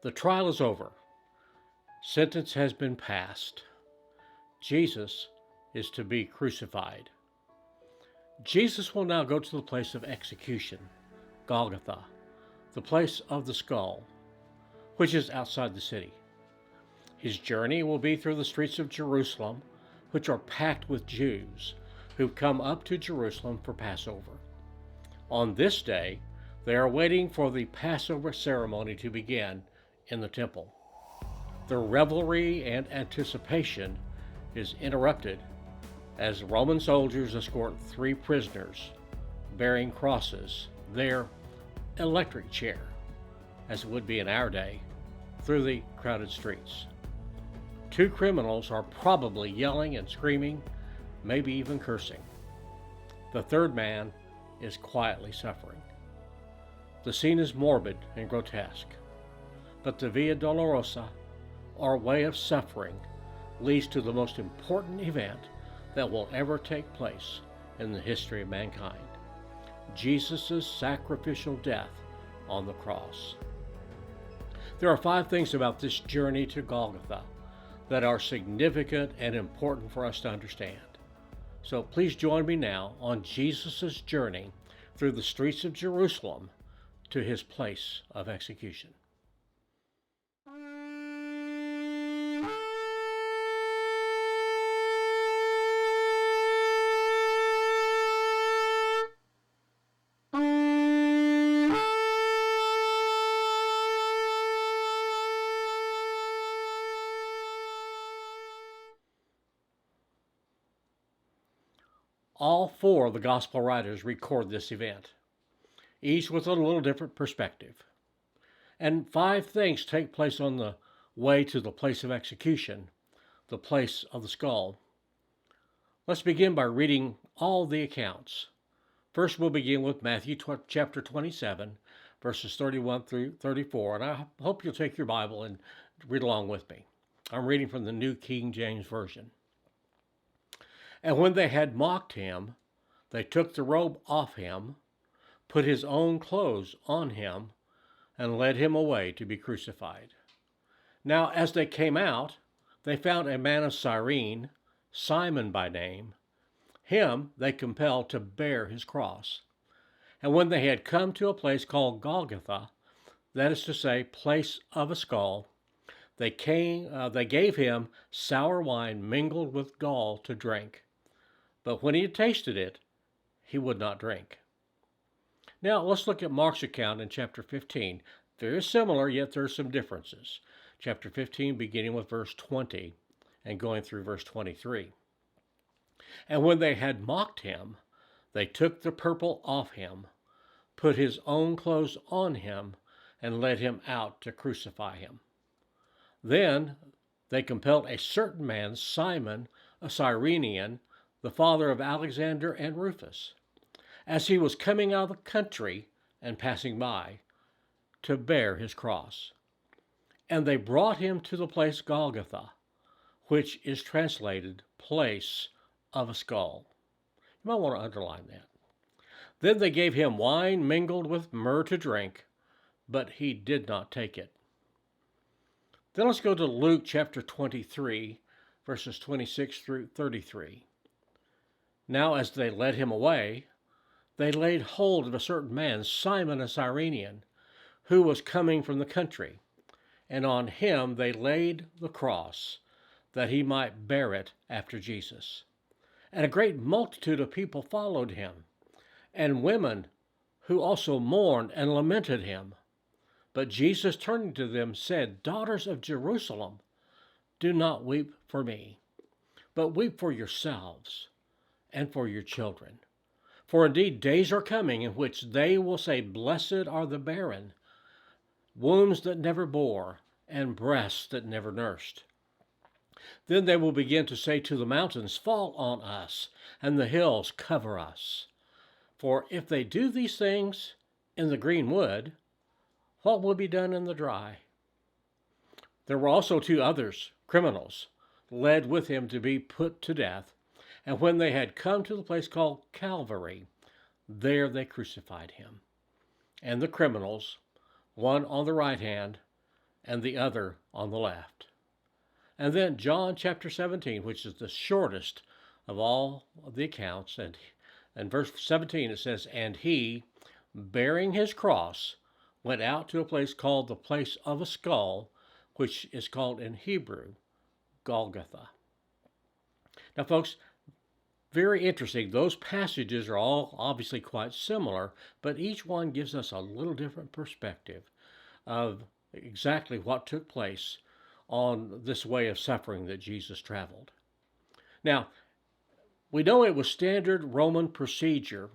The trial is over. Sentence has been passed. Jesus is to be crucified. Jesus will now go to the place of execution, Golgotha, the place of the skull, which is outside the city. His journey will be through the streets of Jerusalem, which are packed with Jews who come up to Jerusalem for Passover. On this day, they are waiting for the Passover ceremony to begin in the temple. The revelry and anticipation is interrupted as Roman soldiers escort 3 prisoners bearing crosses, their electric chair, as it would be in our day, through the crowded streets. 2 criminals are probably yelling and screaming, maybe even cursing. The third man is quietly suffering. The scene is morbid and grotesque, but the Via Dolorosa, or way of suffering, leads to the most important event that will ever take place in the history of mankind: Jesus' sacrificial death on the cross. There are 5 things about this journey to Golgotha that are significant and important for us to understand. So please join me now on Jesus' journey through the streets of Jerusalem to his place of execution. All 4 of the gospel writers record this event, each with a little different perspective. And 5 things take place on the way to the place of execution, the place of the skull. Let's begin by reading all the accounts. First, we'll begin with Matthew chapter 27, verses 31 through 34, and I hope you'll take your Bible and read along with me. I'm reading from the New King James Version. And when they had mocked him, they took the robe off him, put his own clothes on him, and led him away to be crucified. Now as they came out, they found a man of Cyrene, Simon by name. Him they compelled to bear his cross. And when they had come to a place called Golgotha, that is to say, place of a skull, they gave him sour wine mingled with gall to drink. But when he had tasted it, he would not drink. Now let's look at Mark's account in chapter 15. Very similar, yet there are some differences. Chapter 15, beginning with verse 20 and going through verse 23. And when they had mocked him, they took the purple off him, put his own clothes on him, and led him out to crucify him. Then they compelled a certain man, Simon, a Cyrenian, the father of Alexander and Rufus, as he was coming out of the country and passing by, to bear his cross. And they brought him to the place Golgotha, which is translated place of a skull. You might want to underline that. Then they gave him wine mingled with myrrh to drink, but he did not take it. Then let's go to Luke chapter 23, verses 26 through 33. Now as they led him away, they laid hold of a certain man, Simon a Cyrenian, who was coming from the country, and on him they laid the cross, that he might bear it after Jesus. And a great multitude of people followed him, and women who also mourned and lamented him. But Jesus, turning to them, said, Daughters of Jerusalem, do not weep for me, but weep for yourselves and for your children. For indeed days are coming in which they will say, Blessed are the barren, wombs that never bore, and breasts that never nursed. Then they will begin to say to the mountains, Fall on us, and the hills cover us. For if they do these things in the green wood, what will be done in the dry? There were also 2 others, criminals, led with him to be put to death. And when they had come to the place called Calvary, there they crucified him. And the criminals, one on the right hand and the other on the left. And then John chapter 17, which is the shortest of all of the accounts, and verse 17 it says, "And he, bearing his cross, went out to a place called the place of a skull, which is called in Hebrew Golgotha." Now, folks, very interesting. Those passages are all obviously quite similar, but each one gives us a little different perspective of exactly what took place on this way of suffering that Jesus traveled. Now, we know it was standard Roman procedure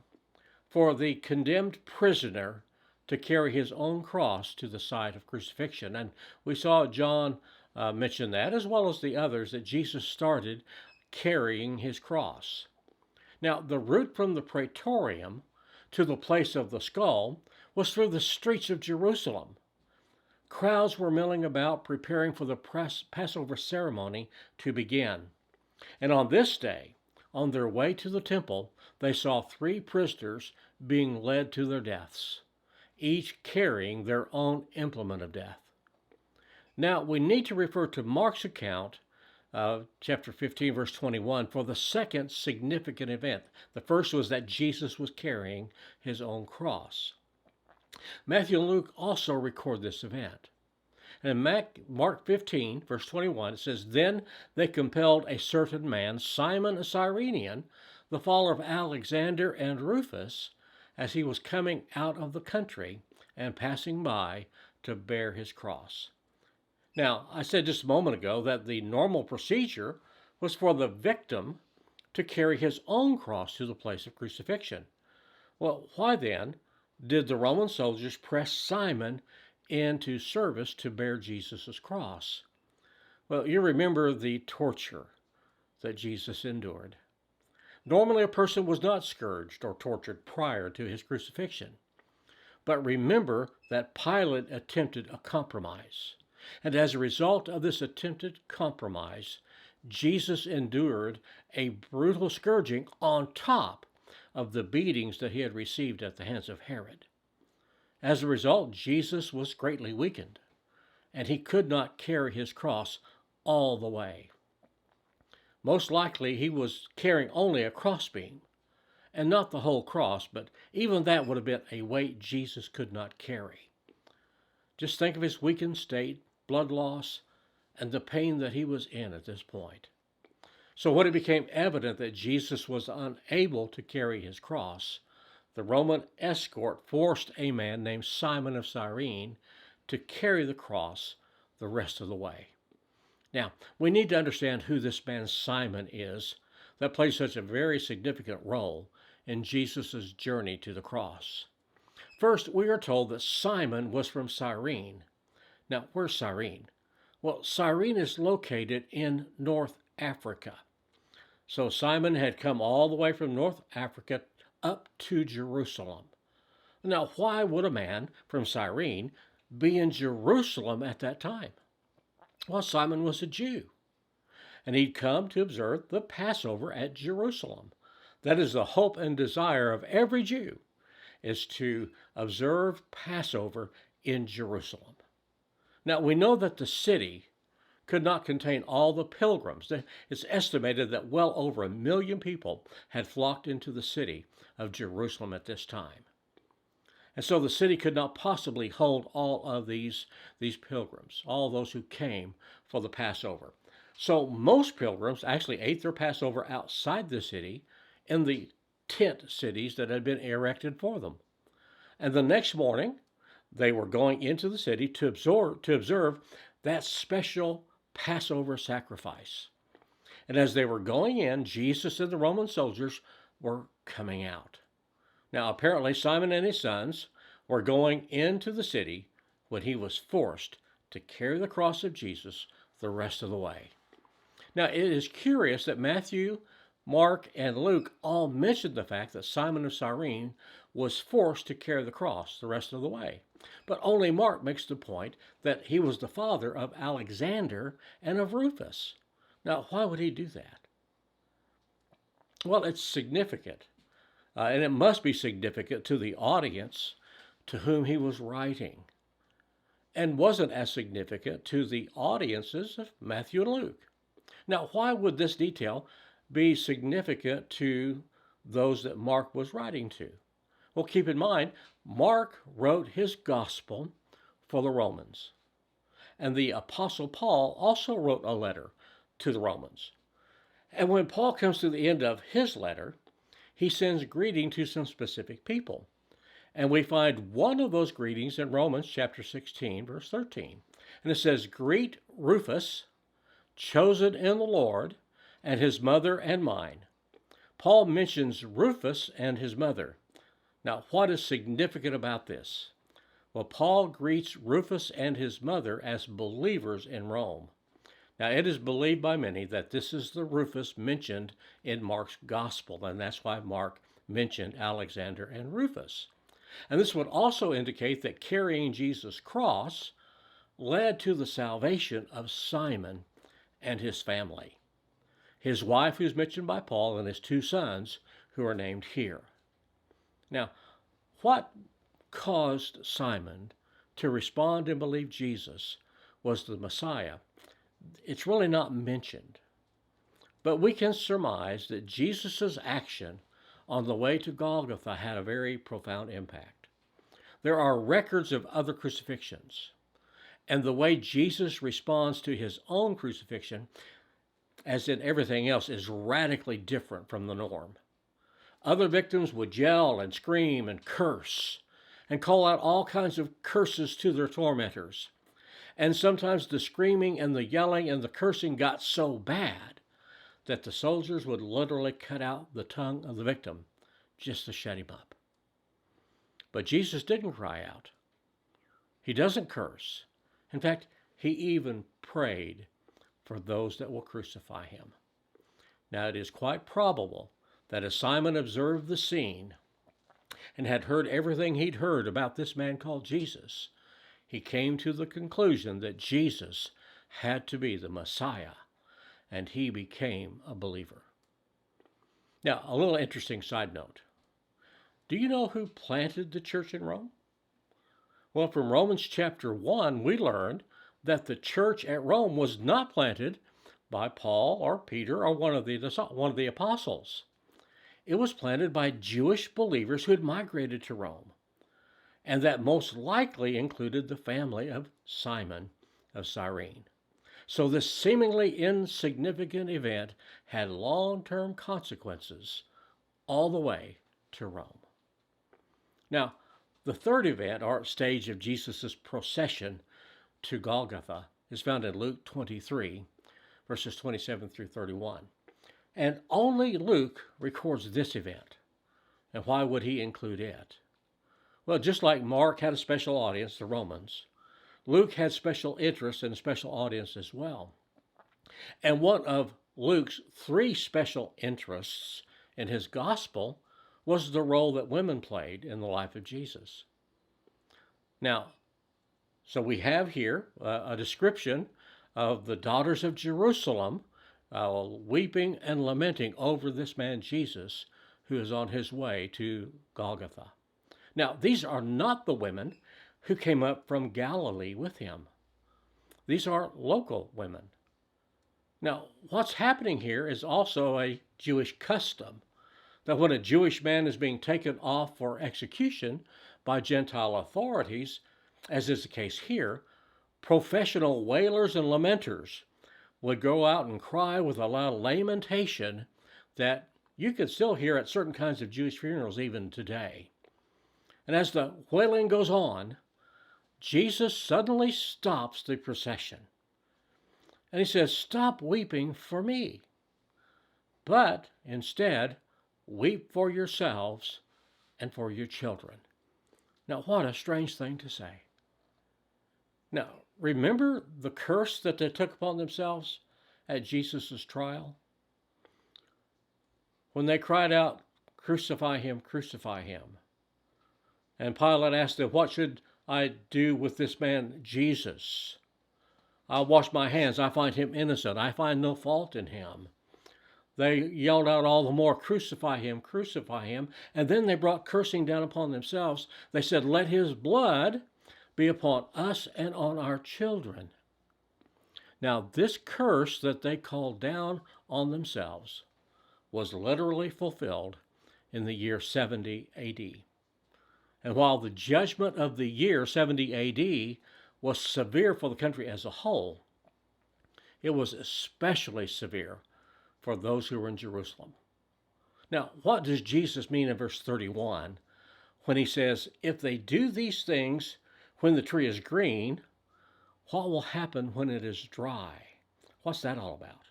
for the condemned prisoner to carry his own cross to the site of crucifixion. And we saw John mention that, as well as the others, that Jesus started carrying his cross. Now, the route from the praetorium to the place of the skull was through the streets of Jerusalem. Crowds were milling about, preparing for the Passover ceremony to begin. And on this day, on their way to the temple, they saw 3 prisoners being led to their deaths, each carrying their own implement of death. Now, we need to refer to Mark's account, chapter 15, verse 21, for the second significant event. The first was that Jesus was carrying his own cross. Matthew and Luke also record this event. And in Mark 15, verse 21, it says, "Then they compelled a certain man, Simon a Cyrenian, the father of Alexander and Rufus, as he was coming out of the country and passing by, to bear his cross." Now, I said just a moment ago that the normal procedure was for the victim to carry his own cross to the place of crucifixion. Well, why then did the Roman soldiers press Simon into service to bear Jesus' cross? Well, you remember the torture that Jesus endured. Normally, a person was not scourged or tortured prior to his crucifixion. But remember that Pilate attempted a compromise. And as a result of this attempted compromise, Jesus endured a brutal scourging on top of the beatings that he had received at the hands of Herod. As a result, Jesus was greatly weakened, and he could not carry his cross all the way. Most likely, he was carrying only a crossbeam, and not the whole cross, but even that would have been a weight Jesus could not carry. Just think of his weakened state, blood loss, and the pain that he was in at this point. So when it became evident that Jesus was unable to carry his cross, the Roman escort forced a man named Simon of Cyrene to carry the cross the rest of the way. Now, we need to understand who this man Simon is that plays such a very significant role in Jesus' journey to the cross. First, we are told that Simon was from Cyrene. Now, where's Cyrene? Well, Cyrene is located in North Africa. So Simon had come all the way from North Africa up to Jerusalem. Now, why would a man from Cyrene be in Jerusalem at that time? Well, Simon was a Jew, and he'd come to observe the Passover at Jerusalem. That is the hope and desire of every Jew, is to observe Passover in Jerusalem. Now, we know that the city could not contain all the pilgrims. It's estimated that well over 1 million people had flocked into the city of Jerusalem at this time. And so the city could not possibly hold all of these pilgrims, all those who came for the Passover. So most pilgrims actually ate their Passover outside the city in the tent cities that had been erected for them. And the next morning, they were going into the city to observe that special Passover sacrifice. And as they were going in, Jesus and the Roman soldiers were coming out. Now, apparently, Simon and his sons were going into the city when he was forced to carry the cross of Jesus the rest of the way. Now, it is curious that Matthew, Mark, and Luke all mention the fact that Simon of Cyrene was forced to carry the cross the rest of the way. But only Mark makes the point that he was the father of Alexander and of Rufus. Now, why would he do that? Well, it's significant, and it must be significant to the audience to whom he was writing. and wasn't as significant to the audiences of Matthew and Luke. Now, why would this detail be significant to those that Mark was writing to? Well, keep in mind, Mark wrote his gospel for the Romans, and the Apostle Paul also wrote a letter to the Romans. And when Paul comes to the end of his letter, he sends greeting to some specific people. And we find one of those greetings in Romans chapter 16, verse 13. And it says, "Greet Rufus, chosen in the Lord, and his mother and mine." Paul mentions Rufus and his mother. Now, what is significant about this? Well, Paul greets Rufus and his mother as believers in Rome. Now, it is believed by many that this is the Rufus mentioned in Mark's gospel, and that's why Mark mentioned Alexander and Rufus. And this would also indicate that carrying Jesus' cross led to the salvation of Simon and his family, his wife, who's mentioned by Paul, and his two sons, who are named here. Now, what caused Simon to respond and believe Jesus was the Messiah? It's really not mentioned, but we can surmise that Jesus' action on the way to Golgotha had a very profound impact. There are records of other crucifixions, and the way Jesus responds to his own crucifixion, as in everything else, is radically different from the norm. Other victims would yell and scream and curse and call out all kinds of curses to their tormentors. And sometimes the screaming and the yelling and the cursing got so bad that the soldiers would literally cut out the tongue of the victim just to shut him up. But Jesus didn't cry out. He doesn't curse. In fact, he even prayed for those that will crucify him. Now, it is quite probable that as Simon observed the scene and had heard everything he'd heard about this man called Jesus, he came to the conclusion that Jesus had to be the Messiah, and he became a believer. Now, a little interesting side note. Do you know who planted the church in Rome? Well, from Romans chapter 1, we learned that the church at Rome was not planted by Paul or Peter or one of the apostles. It was planted by Jewish believers who had migrated to Rome, and that most likely included the family of Simon of Cyrene. So this seemingly insignificant event had long-term consequences all the way to Rome. Now, the third event or stage of Jesus' procession to Golgotha is found in Luke 23, verses 27 through 31. And only Luke records this event. And why would he include it? Well, just like Mark had a special audience, the Romans, Luke had special interest and a special audience as well. And one of Luke's three special interests in his gospel was the role that women played in the life of Jesus. Now, so we have here a description of the daughters of Jerusalem weeping and lamenting over this man Jesus who is on his way to Golgotha. Now, these are not the women who came up from Galilee with him. These are local women. Now, what's happening here is also a Jewish custom, that when a Jewish man is being taken off for execution by Gentile authorities, as is the case here, professional wailers and lamenters would go out and cry with a loud lamentation that you could still hear at certain kinds of Jewish funerals even today. And as the wailing goes on, Jesus suddenly stops the procession. And he says, "Stop weeping for me, but instead weep for yourselves and for your children." Now, what a strange thing to say. Now, remember the curse that they took upon themselves at Jesus' trial? When they cried out, "Crucify him, crucify him." And Pilate asked them, "What should I do with this man, Jesus? I'll wash my hands. I find him innocent. I find no fault in him." They yelled out all the more, "Crucify him, crucify him." And then they brought cursing down upon themselves. They said, "Let his blood be upon us and on our children. Now, this curse that they called down on themselves was literally fulfilled in the year 70 AD. And while the judgment of the year 70 AD was severe for the country as a whole, it was especially severe for those who were in Jerusalem. Now, what does Jesus mean in verse 31 when he says, if they do these things when the tree is green, what will happen when it is dry? What's that all about?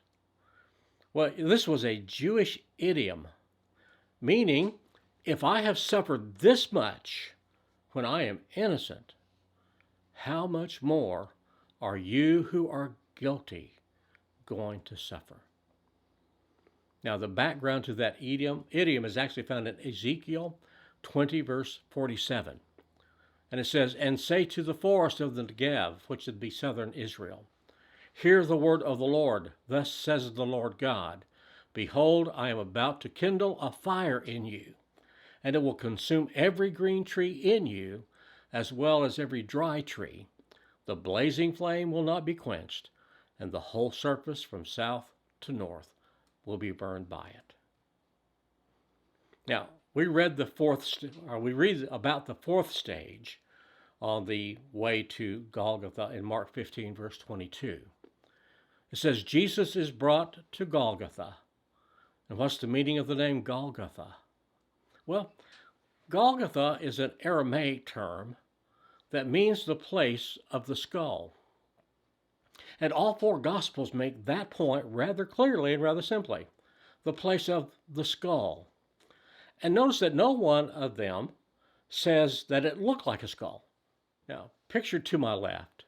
Well, this was a Jewish idiom, meaning if I have suffered this much when I am innocent, how much more are you who are guilty going to suffer? Now, the background to that idiom is actually found in Ezekiel 20, verse 47. And it says, and say to the forest of the Negev, which would be southern Israel, hear the word of the Lord. Thus says the Lord God, behold, I am about to kindle a fire in you, and it will consume every green tree in you, as well as every dry tree. The blazing flame will not be quenched, and the whole surface from south to north will be burned by it. Now, we read about the fourth stage on the way to Golgotha in Mark 15, verse 22. It says, Jesus is brought to Golgotha. And what's the meaning of the name Golgotha? Well, Golgotha is an Aramaic term that means the place of the skull. And all four Gospels make that point rather clearly and rather simply, the place of the skull. And notice that no one of them says that it looked like a skull. Now, pictured to my left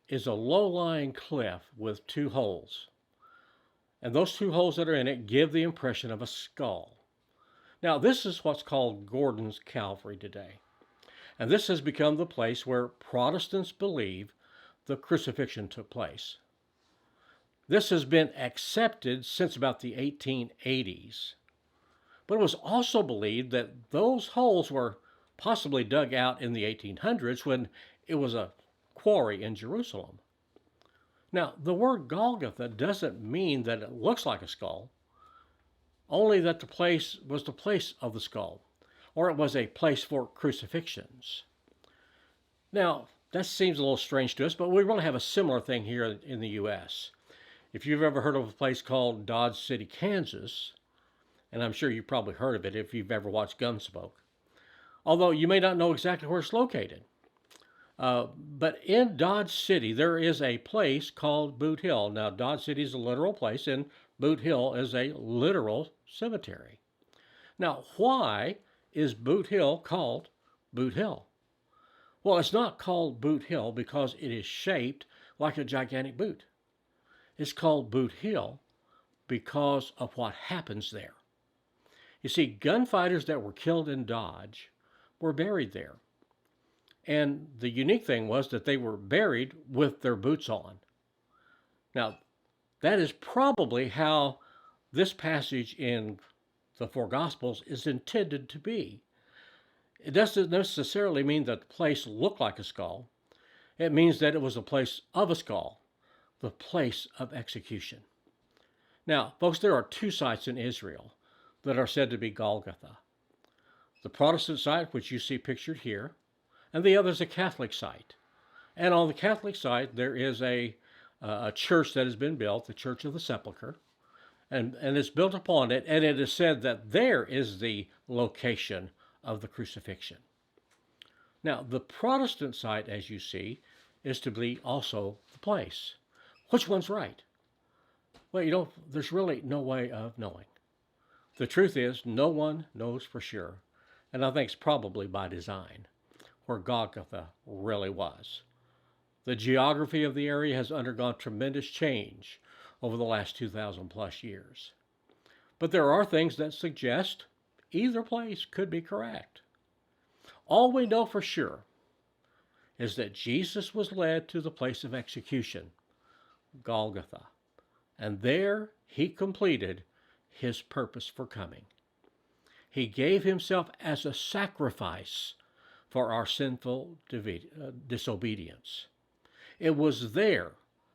is a low-lying cliff with two holes. And those two holes that are in it give the impression of a skull. Now, this is what's called Gordon's Calvary today. And this has become the place where Protestants believe the crucifixion took place. This has been accepted since about the 1880s. But it was also believed that those holes were possibly dug out in the 1800s when it was a quarry in Jerusalem. Now, the word Golgotha doesn't mean that it looks like a skull, only that the place was the place of the skull, or it was a place for crucifixions. Now, that seems a little strange to us, but we really have a similar thing here in the U.S. If you've ever heard of a place called Dodge City, Kansas, and I'm sure you've probably heard of it if you've ever watched Gunsmoke, although you may not know exactly where it's located. But in Dodge City, there is a place called Boot Hill. Now, Dodge City is a literal place, and Boot Hill is a literal cemetery. Now, why is Boot Hill called Boot Hill? Well, it's not called Boot Hill because it is shaped like a gigantic boot. It's called Boot Hill because of what happens there. You see, gunfighters that were killed in Dodge were buried there. And the unique thing was that they were buried with their boots on. Now, that is probably how this passage in the four Gospels is intended to be. It doesn't necessarily mean that the place looked like a skull. It means that it was a place of a skull, the place of execution. Now, folks, there are two sites in Israel that are said to be Golgotha. The Protestant site, which you see pictured here, and the other is a Catholic site. And on the Catholic site, there is a church that has been built, the Church of the Sepulchre, and it's built upon it, and it is said that there is the location of the crucifixion. Now, the Protestant site, as you see, is to be also the place. Which one's right? Well, there's really no way of knowing. The truth is, no one knows for sure, and I think it's probably by design, where Golgotha really was. The geography of the area has undergone tremendous change over the last 2,000 plus years. But there are things that suggest either place could be correct. All we know for sure is that Jesus was led to the place of execution, Golgotha, and there he completed his purpose for coming. He gave himself as a sacrifice for our sinful disobedience. It was there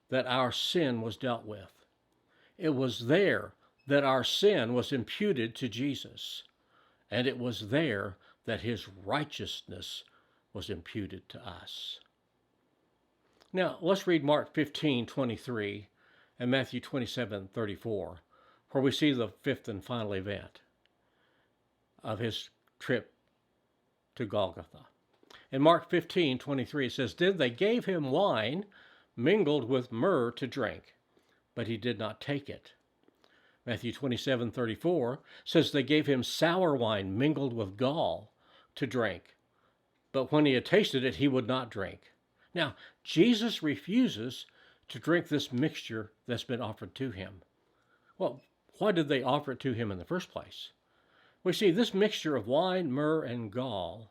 that our sin was dealt with. It was there that our sin was imputed to Jesus. And it was there that his righteousness was imputed to us. Now, let's read Mark 15:23 and Matthew 27:34, where we see the fifth and final event of his trip to Golgotha. In Mark 15:23 it says, "Then they gave him wine mingled with myrrh to drink, but he did not take it." Matthew 27:34 says they gave him sour wine mingled with gall to drink, but when he had tasted it, he would not drink. Now, Jesus refuses to drink this mixture that's been offered to him. Well, why did they offer it to him in the first place? We see this mixture of wine, myrrh, and gall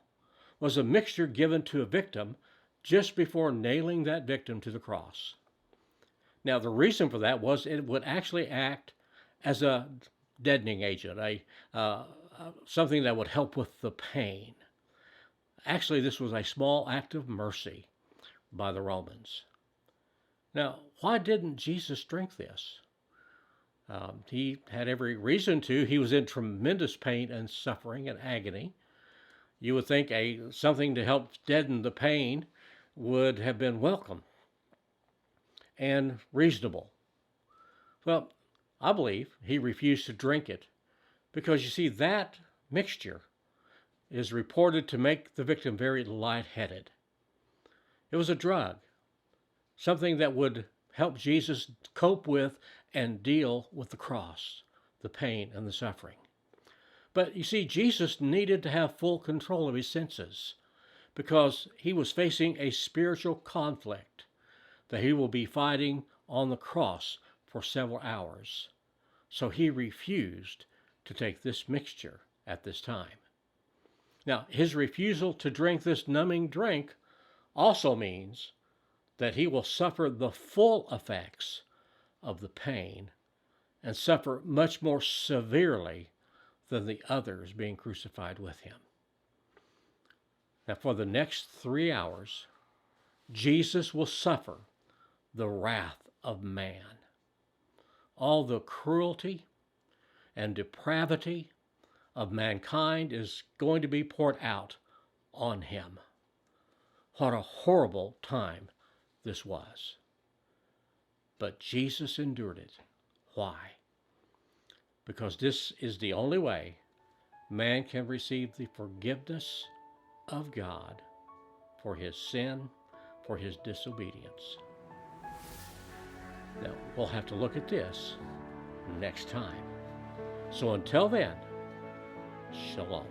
was a mixture given to a victim just before nailing that victim to the cross. Now, the reason for that was it would actually act as a deadening agent, something that would help with the pain. Actually, this was a small act of mercy by the Romans. Now, why didn't Jesus drink this? He had every reason to. He was in tremendous pain and suffering and agony. You would think something to help deaden the pain would have been welcome and reasonable. Well, I believe he refused to drink it because, you see, that mixture is reported to make the victim very lightheaded. It was a drug, something that would help Jesus cope with and deal with the cross, the pain and the suffering. But you see, Jesus needed to have full control of his senses because he was facing a spiritual conflict that he will be fighting on the cross for several hours. So he refused to take this mixture at this time. Now, his refusal to drink this numbing drink also means that he will suffer the full effects of the pain and suffer much more severely than the others being crucified with him. Now, for the next 3 hours, Jesus will suffer the wrath of man. All the cruelty and depravity of mankind is going to be poured out on him. What a horrible time this was. But Jesus endured it. Why? Because this is the only way man can receive the forgiveness of God for his sin, for his disobedience. Now, we'll have to look at this next time. So until then, shalom.